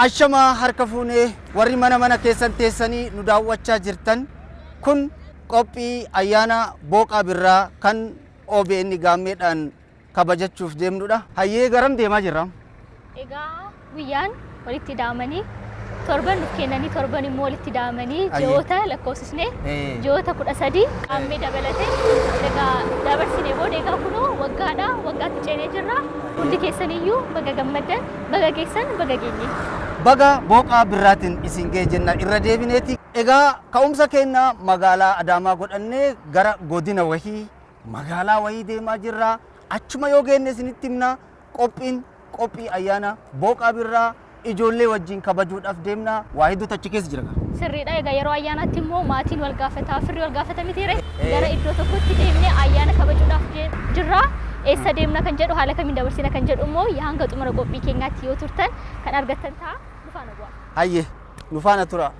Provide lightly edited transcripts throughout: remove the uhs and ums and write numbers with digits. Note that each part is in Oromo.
Ashama harka fuunee warri mana keessan teessanii nu daawwachaa jirtan kun qophii ayyaana booqaa birraa kan OBN gaammeedhaan kabajachuuf deemnudha. Hayyee garam deemaa jirra? Egaa guyyaan walitti daamanii torban nuuf kennanii torban immoo walitti daamanii ji'oota lakkoofsisnee ji'oota 13 qaammee dabalatee egaa dabarsinee booda egaa kunoo waggaadha waggaatti ceenee jirra. Hundi keessaniyyuu baga gammaddan baga geessan baga geenye. Baga booqaa birraatiin isin ga'e jenna irra deebineeti. Egaa ka'umsa keenya magaalaa Adaamaa godhannee gara godina wahii magaalaa wahii deemaa jirra. Achuma yoo geenne isinitti himna qophii ayyaana booqaa birraa ijoollee wajjin kabajuudhaaf deemna. Waa hedduutu achi keessa jira. Sirriidha. Egaa yeroo ayyaanaatti immoo maatiin wal gaafata, firri wal gaafata mitiire gara iddoo tokkotti deemnee ayyaana kabajuudhaaf jirra. Eessa deemna kan jedhu haala kamiin dabarsina kan jedhu immoo hanga xumura qophii keenyaatti yoo turtan kan argattan ta'a. Nu faana bu'aa. Hayyee nu faana tura.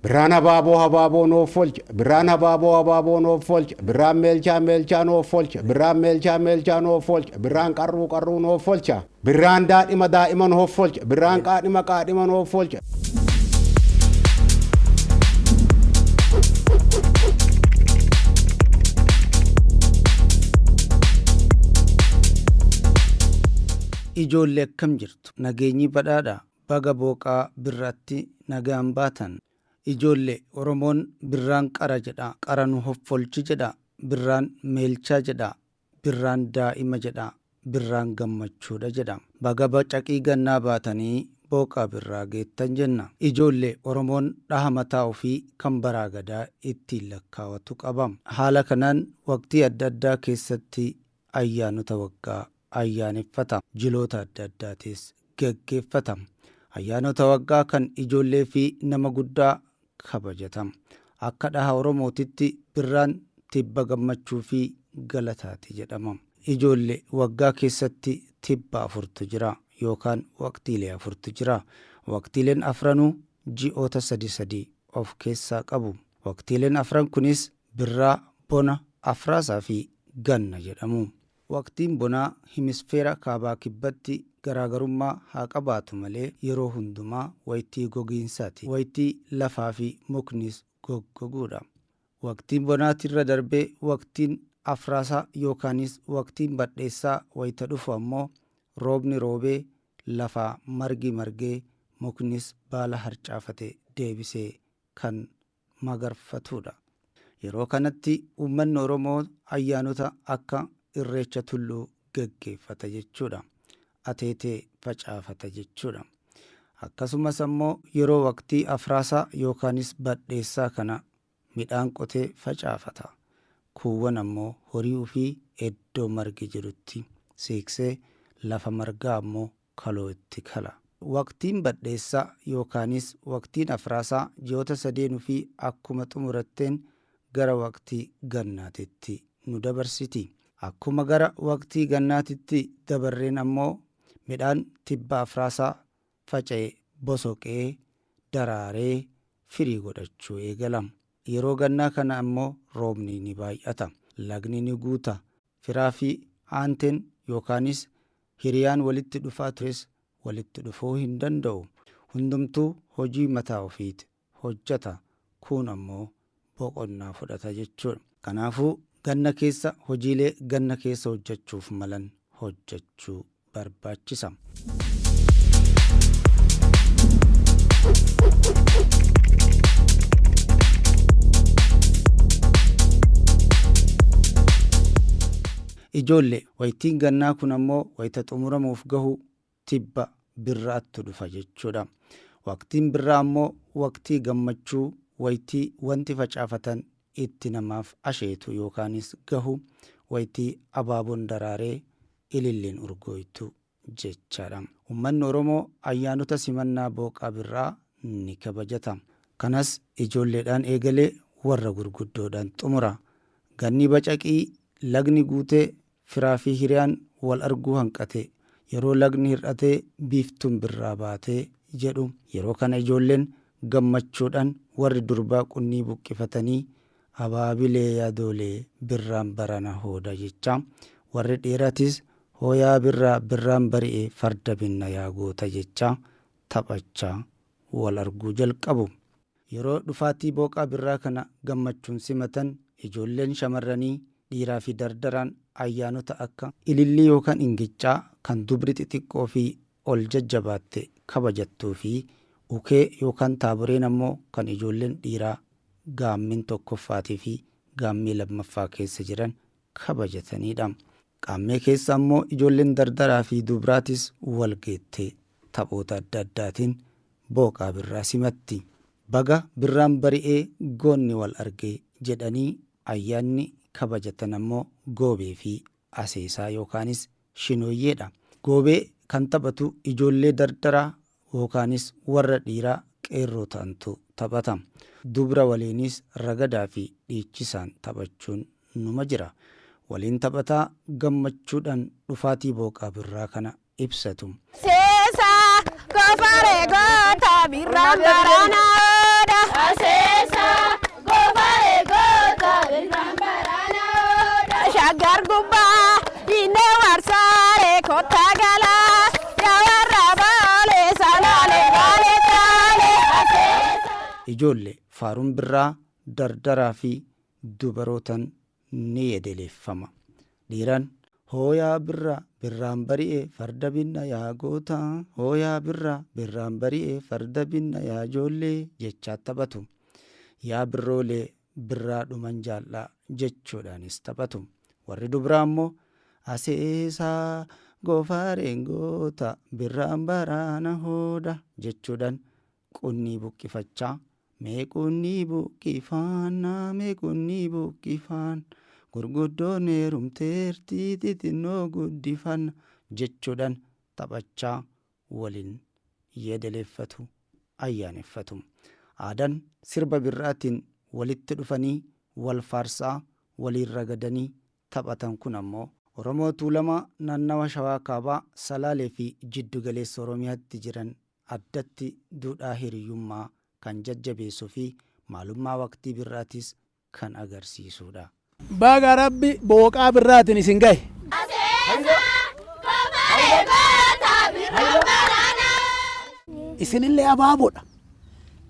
Biraan habaaboo noof folche, biraan habaaboo noof folche, biraan meelchaa noof folche, biraan meelchaa noof folche, biraan qarruu noof folcha, biraan daa'ima noof folche, biraan qaadhima noof folche. Ijoollee akkam jirtu nageenyi badhaadha baga booqaa birraatti nagaan baatan. Ijoollee Oromoon birraan qara jedha, qara nu hoffolchi jedha, birraan meelchaa jedha, birraan daa'ima jedha, birraan gammachuudha jedha. Baga bacaqii gannaa baatanii booqaa birraa geettan jenna. Ijoollee Oromoon dhaha mataa ofii kan baraa gadaa ittiin lakkaawatu qabam. Haala kanaan waqtii adda addaa keessatti ayyaanota waggaa ayyaaneffata. Jiloota adda addaatis geggeeffata. Ayyaanota waggaa kan ijoollee fi nama guddaa kabajatam. Akka dhaha Oromootitti birraan tibba gammachuu fi galataati jedhama. Ijoollee waggaa keessatti tibba 4 jira yookaan waqtiilee 4 jira. Waqtiileen afranuu ji'oota 3 of keessaa qabu. Waqtiileen afran kunis birraa, bona, afraasaa fi ganna jedhamu. Waqtiin bonaa hemisfeera kaabaa kibbatti garaagarummaa haa qabaatu malee yeroo hundumaa waytii gogiinsaati. Waytii lafaa fi muknis goggoguudha. Waqtiin bonaatirra darbee waqtiin afraasaa yookaanis waqtiin badheessaa wayita dhufu ammoo roobni roobee lafaa margi margee muknis baala harcaafate deebisee kan magarfatuudha. Yeroo kanatti uummanni Oromoo ayyaanota akka irreecha tulluu geggeeffata jechuudha. Ateetee facaafata jechuudha. Akkasumas ammoo yeroo waqtii afraasaa yookaanis badheessaa kana midhaan qotee facaafata. Kuuwwan ammoo horii fi iddoo margi jirutti siiksee lafa margaa ammoo kaloo itti kala. Waqtiin badheessaa yookaanis waqtiin afraasaa ji'oota sadeenuu fi akkuma xumuratteen gara waqtii gannaatitti nu dabarsiti. Akkuma gara waqtii gannaatitti dabarreen ammoo midhaan tibba afraasaa faca'ee bosoqee daraaree firii godhachuu eegalama. Yeroo gannaa kana ammoo roobni ni baay'ata, lagni ni guuta, firaa fi aanteen yookaanis hiriyaan walitti dhufaa tures walitti dhufuu hin danda'u. Hundumtuu hojii mataa ofiiti hojjeta, kun ammoo boqonnaa fudhata jechuudha. Kanaafuu ganna keessa hojiilee ganna keessa hojjechuuf malan hojjechuu barbaachisa. Ijoollee wayitiin gannaa kun ammoo wayita xumuramuuf gahu tibba birraatti dhufa jechuudha. Waqtiin birraa ammoo waqtii gammachuu wayitii wanti facaafatan itti namaaf asheetu yookaanis gahu wayitii abaaboon daraaree ililleen urgooytu jechaadha. Uummanni Oromoo ayyaanota simannaa booqaa birraa ni kabajata. Kanas ijoolleedhaan eegalee warra gurguddoodhaan xumura. Ganni bacaqii lagni guutee firaa fi hiriyaan wal arguu hanqate yeroo lagni hir'atee biiftuun birraa baatee jedhu yeroo kana ijoolleen gammachuudhaan warri durbaa qunnii buqqifatanii abaabilee yaadoolee birraan barana hooda jecha warri dhiiratis hooyaa birraa birraan bari'ee farda binna yaa goota jecha taphachaa wal arguu jalqabu. Yeroo dhufaatii booqaa birraa kana gammachuun simatan ijoolleen shamarranii dhiiraa fi dardaraan ayyaanota akka ilillii yookaan ingicaa kan dubri xixiqqoo fi ol jajjabaatte kabajattuu fi ukee yookaan taaboreen ammoo kan ijoolleen dhiiraa gaammin tokkoffaatii fi gaammii lammaffaa keessa jiran kabajatanidha. Qaammee keessa ammoo ijoolleen dardaraa fi dubraatis walgeettee taphoota adda addaatiin booqaa birraa simatti. Baga birraan bari'ee goonni wal argee jedhanii ayyaanni kabajatan ammoo goobee fi aseesaa yookaanis shinooyyeedha. Goobee kan taphatu ijoollee dardaraa yookaanis warra dhiiraa qeerroo ta'antu taphata. Dubra waliinis ragadaa fi dhiichisaan taphachuun numa jira. Waliin taphataa gammachuudhaan dhufaatii booqaa birraa kana ibsatu. Aseesaa gofaree goota birraan baraanaadha. Aseesaa gofaree goota birraan baraanaadha. Shaggar gubbaa inni warsaaree kottaa galaa yawarra baalee salaalee baalee taalee. Ijoollee faaruun birraa dardaraa fi dubarootan ni edeleeffama. Dhiiraan hooyaa birraa birraan bari'ee farda binna yaa goota, hooyaa birraa birraan bari'ee farda binna yaa ijoollee jechaa taphatu. Yaa birroolee birraa dhuman jaallaa jechuudhaanis taphatu. Warri dubraa ammoo aseesaa gofareen goota birraan baraana hooda jechuudhaan qunnii buqqifachaa mee qunnii buqqifaannaa mee qunnii buqqifaan gurguddoon heerumteertii xixinnoo guddifanna jechuudhaan taphachaa waliin yeedeleeffatu ayyaaneffatu. Aadaan sirba birraatiin walitti dhufanii wal faarsaa waliin ragadanii taphatan kun ammoo Oromoo Tuulamaa naannawa Shawaa Kaabaa Salaalee fi Jiddu Galeessa Oromiyaatti jiran addatti duudhaa hiriyyummaa kan jajjabeessuu fi maalummaa waqtii birraatis kan agarsiisudha. Baga Rabbi booqaa birraatiin isin gahe. Aseesaa gofaree goota isinillee abaaboodha.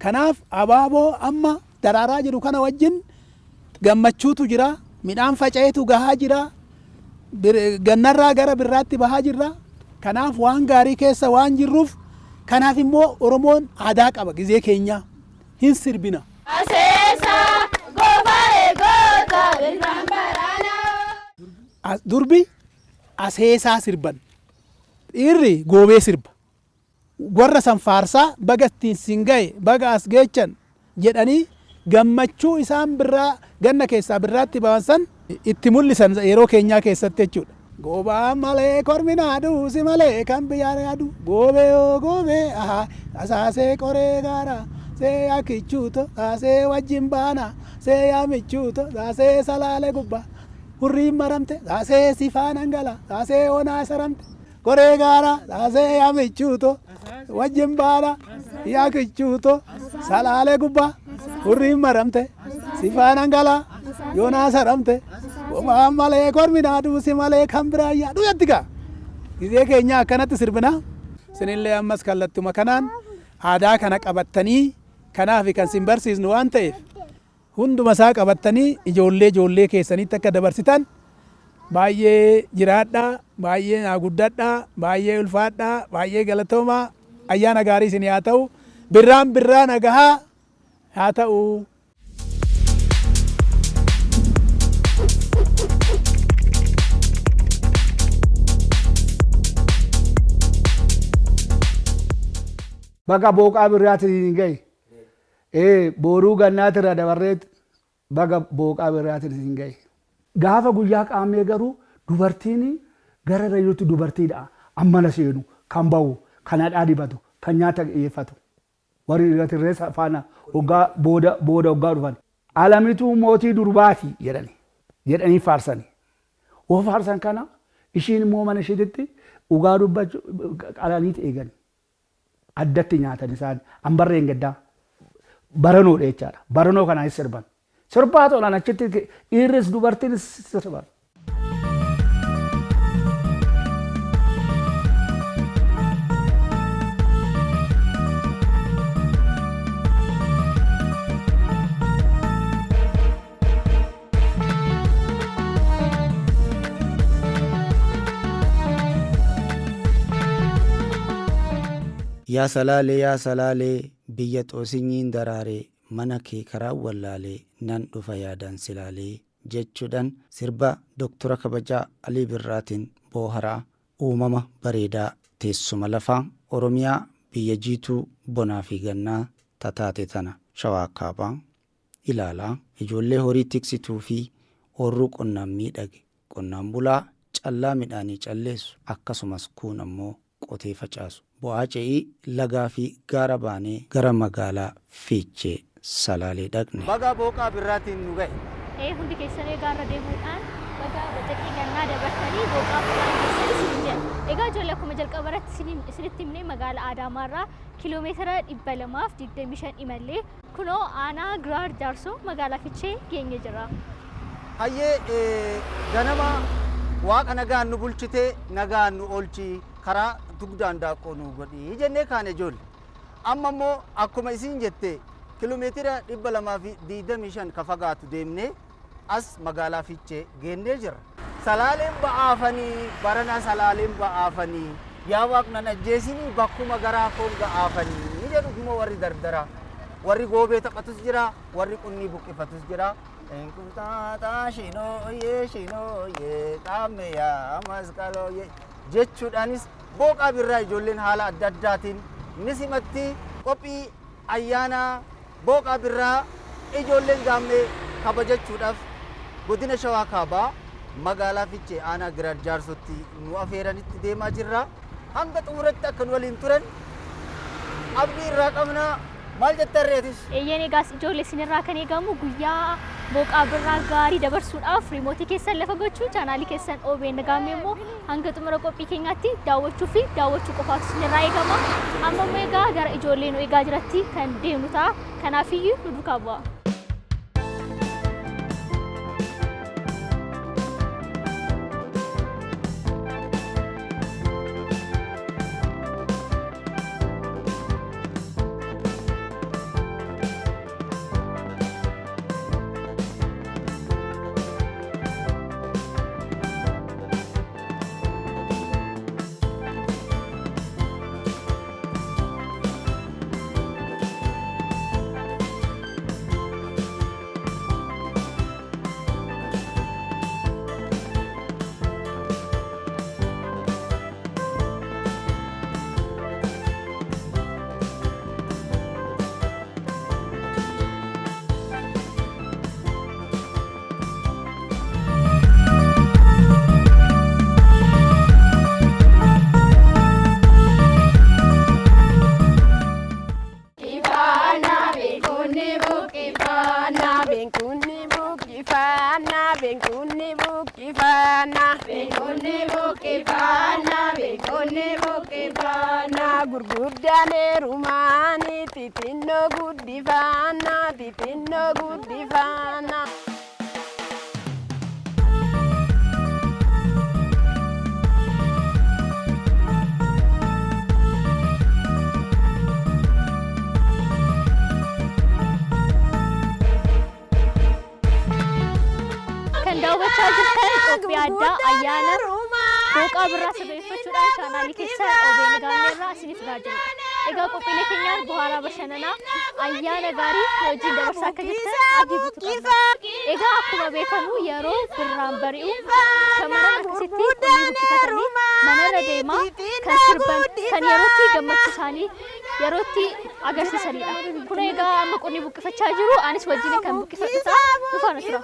Kanaaf abaaboo amma daraaraa jiru kana wajjin gammachuutu jira, midhaan faca'eetu gahaa jira, gannarraa gara birraatti bahaa jirra. Kanaaf waan gaarii keessa waan jirruuf kanaaf immoo Oromoon aadaa qaba gizee keenya hin sirbina. Durbi aseesaa sirban, dhiirri goobee sirba. Warra san faarsaa baga ittiin siin gahe baga as geechan jedhanii gammachuu isaan birraa ganna keessaa birraatti bahan itti mul'isan yeroo keenyaa keessatti jechuudha. Goobaan malee kormi naadu si malee kan biyyaa yaadu goobee oo goobee asaasee qoree gaara see akichuuto saasee wajjin baana see yaamichuuto saasee salaalee gubbaa hurriin maramte saasee sifaan hangala saasee onaa saramte qoree gaara saasee yaamichuuto wajjin baana yakichuuto salaalee gubbaa hurriin maramte sifaan hangala yoonaa saramte. Goobaan malee kormi naadu si malee kan biraa yaadu jettigaa gizee keenya akkanatti sirbina. Isinillee ammas kallattuma kanaan aadaa kana qabattanii kanaaf kan sin barsiisnu waan ta'eef hunduma isaa qabattanii ijoollee keessanitti akka dabarsitan baay'ee jiraadhaa, baay'ee naa guddadhaa, baay'ee ulfaadhaa, baay'ee galatoomaa. Ayyaana gaarii isin haa ta'u, birraa nagahaa haa ta'u. Baga booqaa birraatiin gahe booruu gannaatira dabarreet baga booqaa birraatiin gahe. Gaafa guyyaa qaamee garuu dubartiin gara rayyootti dubartiidha. Ammana seenu kan bahu kan hadhaa dibatu kan nyaata dhiyeeffatu warri irratti faana booda waggaa dhufan. Alamituu mootii durbaati jedhanii faarsani. Yoo faarsan kana ishiin immoo mana isheetitti dhugaa dubbachuu qalaniiti eegani. Addatti nyaatan isaan hambarreen gaddaa baranoodha jechaadha. Baranoo kanaanis sirban. Sirbaa tolaan achitti dhiirris dubartiinis sirban. yaa salaalee biyya xoosinyiin daraaree mana kee karaa wallaalee nan dhufa yaadan silaalee jechuudhaan sirba Dooktora Kabajaa Alii Birraatiin booharaa uumama bareedaa teessuma lafaa Oromiyaa biyya jiituu bonaa fi gannaa tataate tana Shawaa Kaabaa ilaalaa ijoollee horii tiksituu fi oorruu qonnaan miidhage qonnaan bulaa callaa midhaanii calleessu akkasumas kuun ammoo qotee facaasu. Bu'aa ce'ii lagaa fi gaara baanee gara magaalaa Fiichee Salaalee dhaqne. Baga booqaa birraatiin nu gahe. Hundi keessan gaarra deemuudhaan baga bacaqii gannaa dabartanii booqaa birraan keessanis ni jedha. Egaa ijoollee akkuma jalqaba irratti isinitti himnee magaalaa Adaamaarraa kiiloomeetira 225 imallee kunoo aanaa Giraar Jaarsoo magaalaa Fiichee geenye jira. Hayyee ganama waaqa nagaan nu bulchitee nagaan nu oolchi karaa dugdaan daaqoo nu godhi jennee kaane ijoollee. Amma immoo akkuma isin jette kiiloomeetira 225 ka fagaatu deemnee as magaalaa Fiichee geennee jirra. Salaaleen ba'aafanii barana salaaleen ba'aafanii yaa waaqna ajjeesinii bakkuma garaa koon ga'aafanii ni jedhu immoo warri dardara warri goobee taphatus jira warri qunnii buqqifatus jira. Enkuntaata shinooyee qaame yaa masqalooyee jechuudhaanis booqaa birraa ijoolleen haala adda addaatiin ni simatti qophii ayyaana booqaa birraa ijoolleen gaammee kabajachuudhaaf godina Shawaa Kaabaa magaalaa Fiichee aanaa Giraar Jaarsootti nu afeeranitti deemaa jirra. Hanga xumuratti akka nu waliin turan abdii irraa qabna. Maal jettarreetis? Eeyyeen egaas ijoollee isinirraa kan eegamu guyyaa booqaa birraa gaarii dabarsuudhaaf riimootii keessan lafa gochuu chaanaalii keessan OBN Gaammee immoo hanga xumura qophii keenyaatti daawwachuu fi daawwachuu qofaatu isinirraa eegama. Amma immoo egaa gara ijoollee nu eegaa jiratti kan deemnu ta'a. Kanaafiyyuu nu duukaa bu'aa. buqqifana beekunni buqqifana beekunni buqqifana beekunni buqqifana gurguddaan heerumaani xixinnoo guddifana xixinnoo guddifana. Kan daawwachaa jirtan qophii addaa ayyaana booqaa birraa sirreeffachuudhaan chaanaalii keessan OBN Gaammeerraa isiniif dhiyaa jirudha. Egaa qophiilee keenyaan bohaaraa bashannanaa ayyaana gaarii wajjin dabarsaa akka jirtan abdii guutuu qabna. Egaa akkuma beekamu yeroo birraan bari'u shamarran akkasitti qonni buqqifatanii manarra deemaa kan sirban kan yerootti gammachuu isaanii yerootti agarsiisanidha. Kun egaa amma qonni buqqifachaa jiru anis wajjin kan buqqifadhu ta'a dhufaana tura.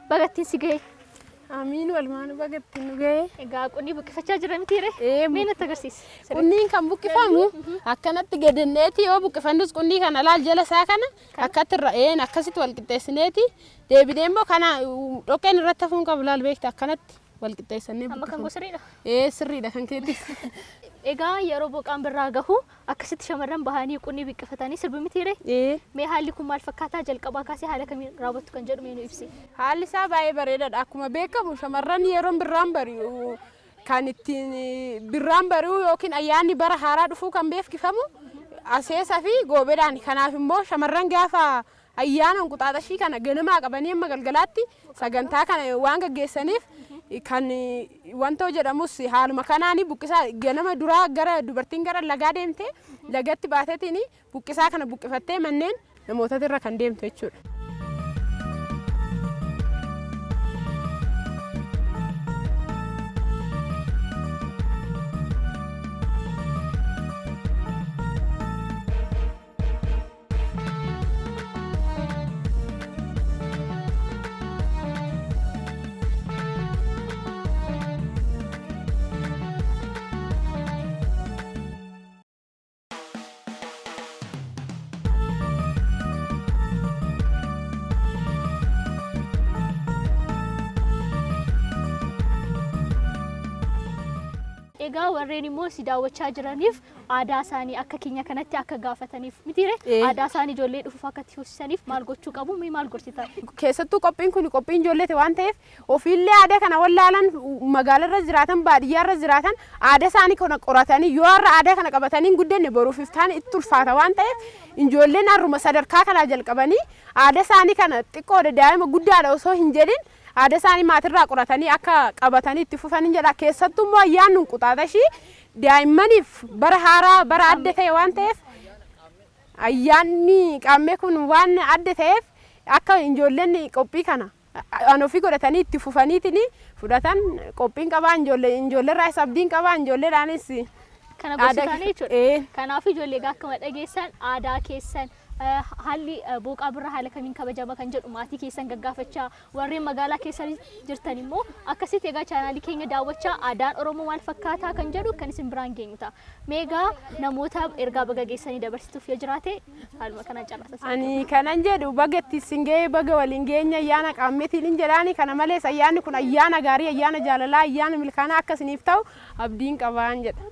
Bagattiin si gahe. Amiin walmaanu bagattiin nu gahe. Egaa qonni buqqifachaa jiran miti ree? Mee natti agarsiisi. Qunniin kan buqqifamu akkanatti gadanneeti yoo buqqifannus qunnii kana laal jala isaa kana akkatti ra'een akkasitti wal qixxeessineeti deebinee immoo kana dhoqqeen irratti hafuun qabu laal beekta akkanatti wal qixxeessannee Amma kan gosiriidha. Sirriidha kan keetis. Egaa yeroo boqaan birraa gahu akkasitti shamarran bahanii qonni buqqifatanii sirbi miti ree? Mee haalli kun maal fakkaataa jalqabaa kaasee haala kamiin raawwattu kan jedhu mee nu ibsi. Haalli isaa baay'ee bareedaadha. Akkuma beekamu shamarran yeroo birraan bari'u kan ittiin birraan bari'u yookiin ayyaanni bara haaraa dhufuu kan beeksifamu aseesaa fi goobeedhaan. Kanaaf immoo shamarran gaafa ayyaana Enquxaaxashii kana ganamaa qabanii amma galgalaatti sagantaa kana waan gaggeessaniif kan wantoo jedhamus haaluma kanaan buqqisaa ganama duraa gara dubartiin gara lagaa deemte lagatti baatetiin buqqisaa kana buqqifattee manneen namootatirra kan deemtu jechuudha. Egaa warreen immoo si daawwachaa jiraniif aadaa isaanii akka keenya kanatti akka gaafataniif miti ree? Aadaa isaanii ijoollee dhufuuf akka itti hoosisaniif maal gochuu qabu? Mee maal gorsitaa? Keessattuu qophiin kun qophiin ijoolleeti waan ta'eef ofiillee aadaa kana wallaalan magaalarra jiraatan baadiyyaarra jiraatan aadaa isaanii kana qoratanii yoo har'a aadaa kana qabatanii guddinne boruuf iftaan itti ulfaata waan ta'eef ijoolleen har'uma sadarkaa kanaa jalqabanii aadaa isaanii kana xiqqoo daa'ima guddaadha osoo hin jedhin aadaa isaanii maatirraa qoratanii akka qabatanii itti fufanii jedha. Keessattuu immoo ayyaanni Enquxaaxashii daa'immaniif bara haaraa bara adda ta'e waan ta'eef ayyaanni qaammee kun waan adda ta'eef akka ijoolleen qophii kana anofii godhatanii itti fufaniitiin fudhatan qophiin qabaa ijoolleerraa isa abdiin qabaa ijoolleedhaanis kana gorsitanii jechuudha. Kanaaf ijoollee akkuma dhageessan aadaa keessan haalli booqaa birraa haala kamiin kabajama kan jedhu maatii keessan gaggaafachaa warreen magaalaa keessa jirtan immoo akkasitti egaa chaanaalii keenya daawwachaa aadaan Oromoo maal fakkaataa kan jedhu kan isin biraan geenyu ta'a. Meegaa namoota ergaa baga geessanii dabarsituuf yoo jiraate haaluma kanaan carraasa. Ani kanan jedhu baga itti isin ga'ee baga waliin geenya ayyaana qaammeetiin hin jedhaani kana malees ayyaanni kun ayyaana gaarii ayyaana jaalalaa ayyaana milkaanaa akka isiniif ta'u abdiin qabaan jedha.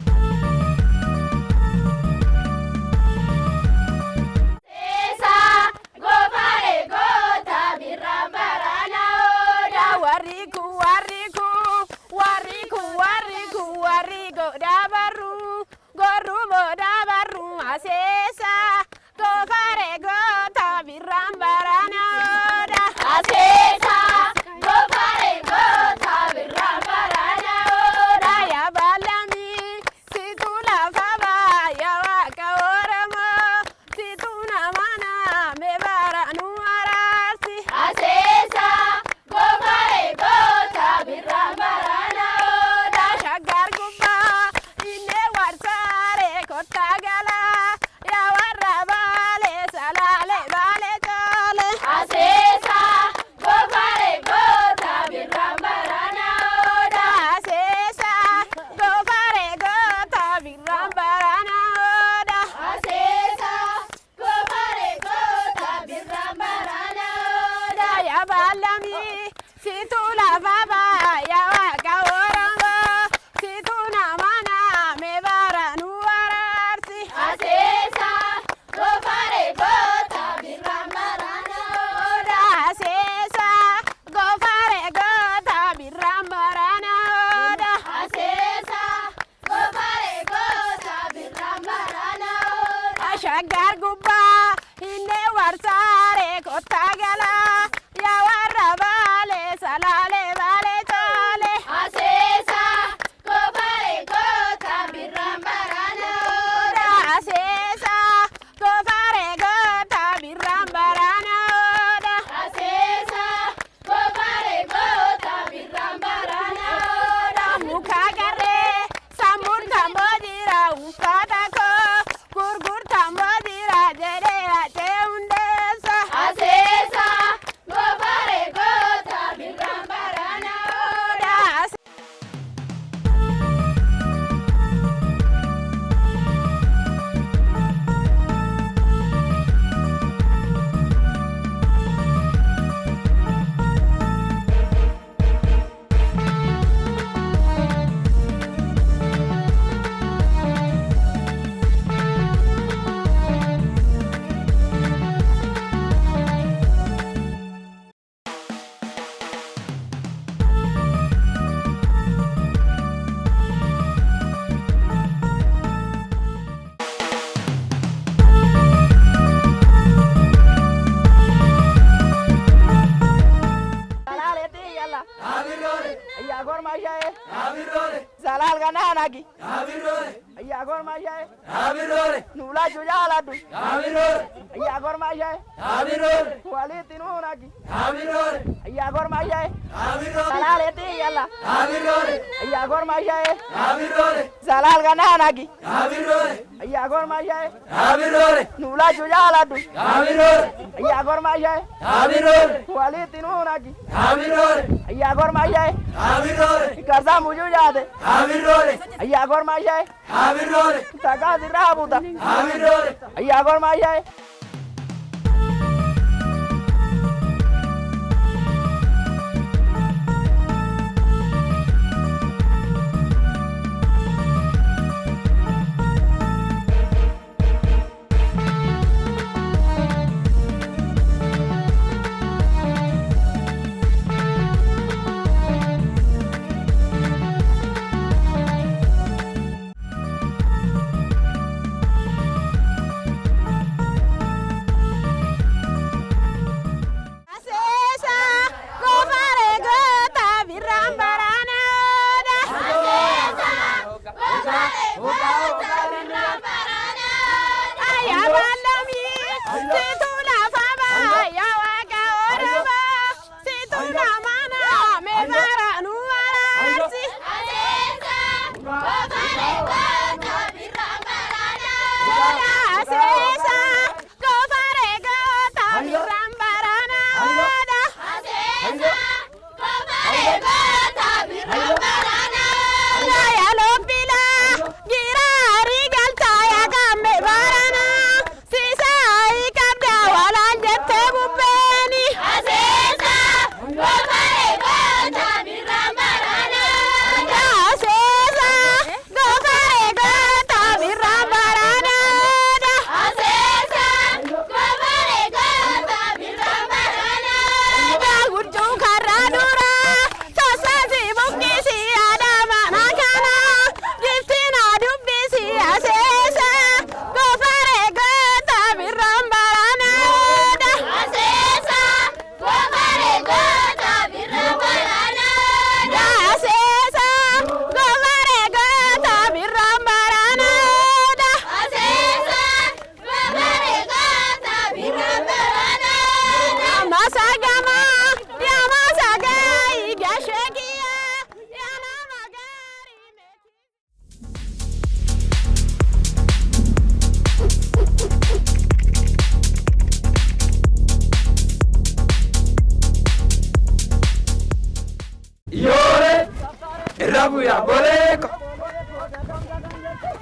Rabu ya boleko.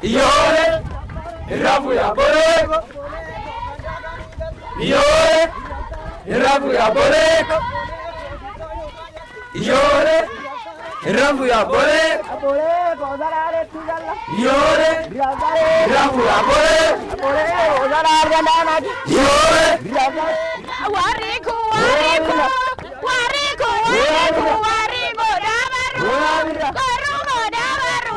Yore. Rabu ya boleko. Yore. Rabu ya boleko. Yore. Rabu ya boleko. Yore. Rabu ya boleko. Yore. Wariku, wariku, wariku, wariku, wariku, dabaru, korumo dabaru,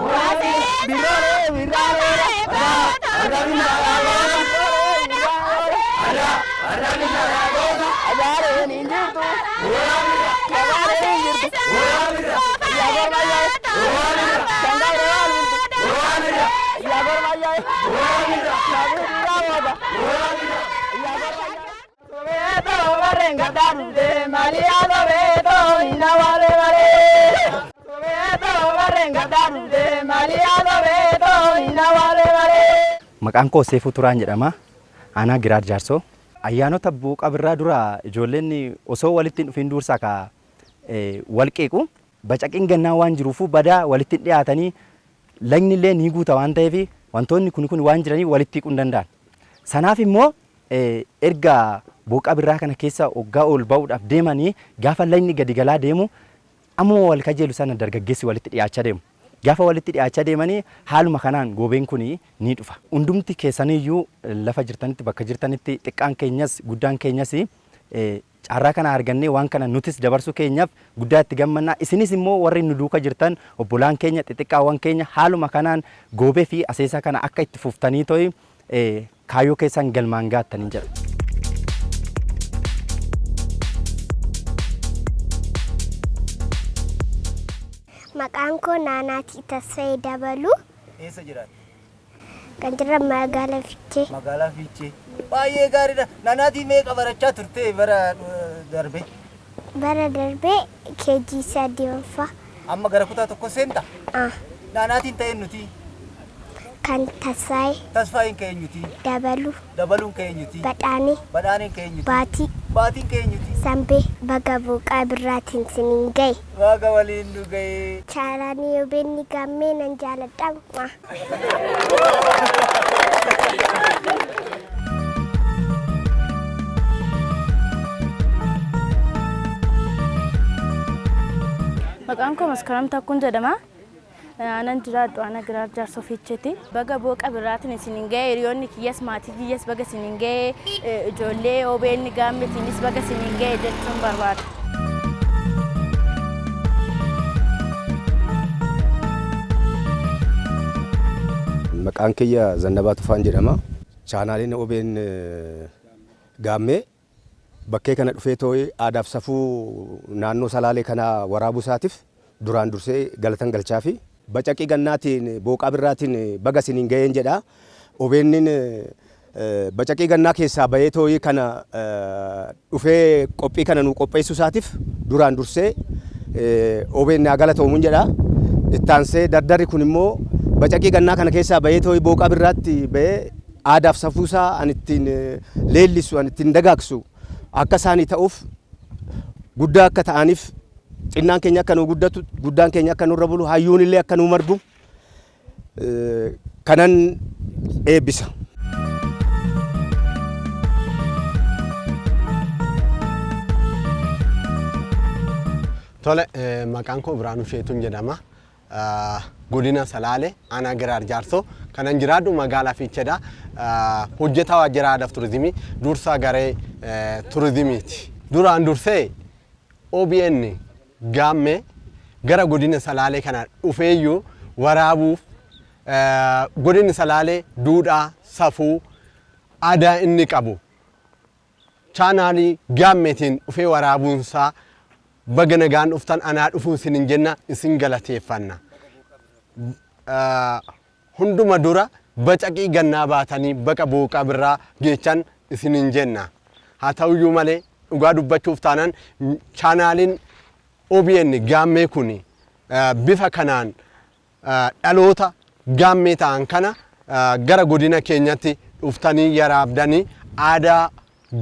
Maqaan koo Seefuu Turaan jedhama. Aanaa Giraar Jaarsoo. Ayyaanota buuqa birraa dura ijoolleen osoo walitti dhufin dursaa ka walqeequ bacaqiin gannaa waan jiruufu badaa walitti dhiyaatanii lagni illee ni guuta waan ta'eef wantoonni kun waan jiranii walitti hiiquu hin danda'an. Sanaaf immoo erga buuqa birraa kana keessa waggaa ol ba'uudhaaf deemanii gaafa lagni gadi galaa deemu ammoo wal kajeelu sana dargaggeessi walitti dhiyaachaa deemu. Gaafa walitti dhiyaachaa deemanii haaluma kanaan goobeen kun ni dhufa. Hundumti keessaniyyuu lafa jirtanitti bakka jirtanitti xiqqaan keenyas guddaan keenyas carraa kana argannee waan kana nutis dabarsuu keenyaaf guddaa itti gammannaa. Isinis immoo warri nu duuka jirtan obbolaan keenya xixiqqaawwan keenya haaluma kanaan goobee fi aseesaa kana akka itti fuftanii to'i kaayyoo keessan galmaan gaattanii jedha. Maqaan koo Naanaatii Tasfaayee Dabaluu. Eessa jiraata? Kan jira magaalaa Fiichee. Magaalaa Fiichee. Baay'ee gaariidha. Naanaatii meeqa barachaa turte bara darbee? Bara darbee keejii saddeettaffaa. Amma gara kutaa tokko seenta? Naanaatiin ta'een nuti? Kan Tasfaayee. Tasfaayeen keenyuti? Dabaluu. Dabaluun keenyuti? Badhaanee. Badhaaneen keenyuti? Baatii. Baatiin keenyuti? Sambee. Baga buuqaa birraatiin siniin gahe. Baga waliin nu gahe. Chaalaanii Obeenni Gaammee nan jaaladha. Maqaan koo Maskaram Takkuun jedhama. Aanaan jiraadhu aanaa Giraar Jaarsoo Fiicheeti. Baga buuqa birraatiin isiniin gahe hiriyoonni kiyyas maatii kiyyas baga isiniin gahe ijoollee OBN Gaammeetiinis baga isiniin gahe jechuun barbaada. Maqaan kiyya Zannabaa Tufaan jedhama. Chaanaaliin OBN Gaammee bakkee kana dhufee too'ee aadaaf safuu naannoo Salaalee kana waraabuu isaatiif duraan dursee galatan galchaa fi bacaqii gannaatiin booqaa birraatiin baga isiniin gaheen jedha. OBN bacaqii gannaa keessaa bahee too'ii kana dhufee qophii kana nu qopheessuu isaatiif duraan dursee OBN galatoomuun jedha. Ittaansee dardarri kun immoo bacaqii gannaa kana keessaa bahee too'ii booqaa birraatti bahee aadaaf safuusaa an ittiin leellisu an ittiin dagaagsu akka isaanii ta'uuf guddaa akka ta'aniif xinnaan keenya akka nu guddatu guddaan keenya akka nurra bulu hayyuun illee akka nu margu kanan eebbisa. Tole maqaan koo Biraanuu Sheetuun jedhama. Godina Salaalee aanaa Giraar Jaarsoo kanan jiraadhu magaalaa Fiicheedha. Hojjetaa waajjira aadaaf turizimii dursaa garee turizimiiti. Duraan dursee OBN Gaammee gara godina Salaalee kana dhufeeyyuu waraabuuf godinni Salaalee duudhaa safuu aadaa inni qabu chaanaalii Gaammeetiin dhufee waraabuunsaa baga nagaan dhuftan anaa dhufuun isin jenna isin galateeffanna. Hunduma dura bacaqii gannaa baatanii baqa booqaa birraa geechan isin jenna. Haa ta'uyyuu malee dhugaa dubbachuuf taanaan chaanaaliin OBN Gaammee kun bifa kanaan dhaloota Gaammee ta'an kana gara godina keenyatti dhuftanii yaraabdanii aadaa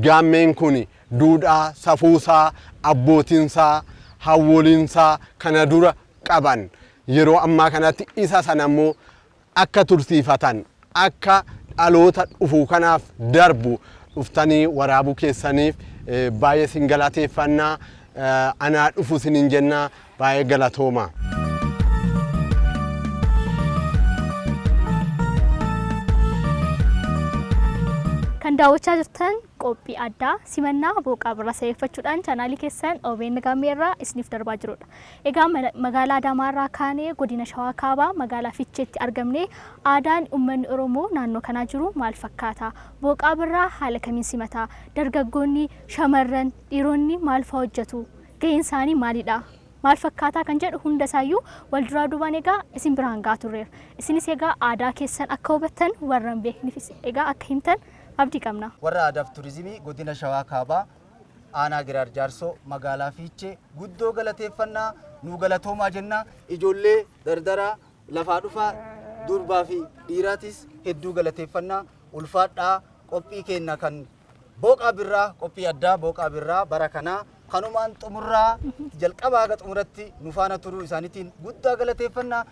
Gaammeen kun duudhaa safuusaa abbootiinsaa hawwoliinsaa kana dura qaban yeroo ammaa kanatti isa sana immoo akka tursiifatan akka dhaloota dhufu kanaaf darbu dhuftanii waraabuu keessaniif baay'ee sin galateeffannaa anaa dhufu sinin jennaa baay'ee galatooma. Kan daawwachaa jirtan qophii addaa simannaa booqaa birraa sayeeffachuudhaan chaanaalii keessan OBN Gaammeerraa isiniif darbaa jirudha. Egaa magaalaa Adaamaarraa kaanee godina Shawaa Kaabaa magaalaa Fiicheetti argamnee aadaan uummanni Oromoo naannoo kanaa jiru maal fakkaata? Booqaa birraa haala kamiin simata? Dargaggoonni, shamarran, dhiironni maal fa'aa hojjetu? Gaheen isaanii maalidha? Maal fakkaataa kan jedhu hunda isaayyuu wal duraa duubaan egaa isin biraan gaa turreera. Isinis egaa aadaa keessan akka hubattan warra hin beeknifis egaa akka himtan abdii qabna. Warra aadaa fi turizimii godina Shawaa Kaabaa aanaa Giraar Jaarsoo magaalaa Fiichee guddoo galateeffannaa nu galatoomaa jenna. Ijoollee dardaraa lafaa dhufaa durbaa fi dhiiraatis hedduu galateeffannaa ulfaadhaa qophii kenna kan booqaa birraa qophii addaa booqaa birraa bara kanaa kanumaan xumurraa jalqabaa haga xumuratti nu faana turuu isaaniitiin guddaa galateeffannaa.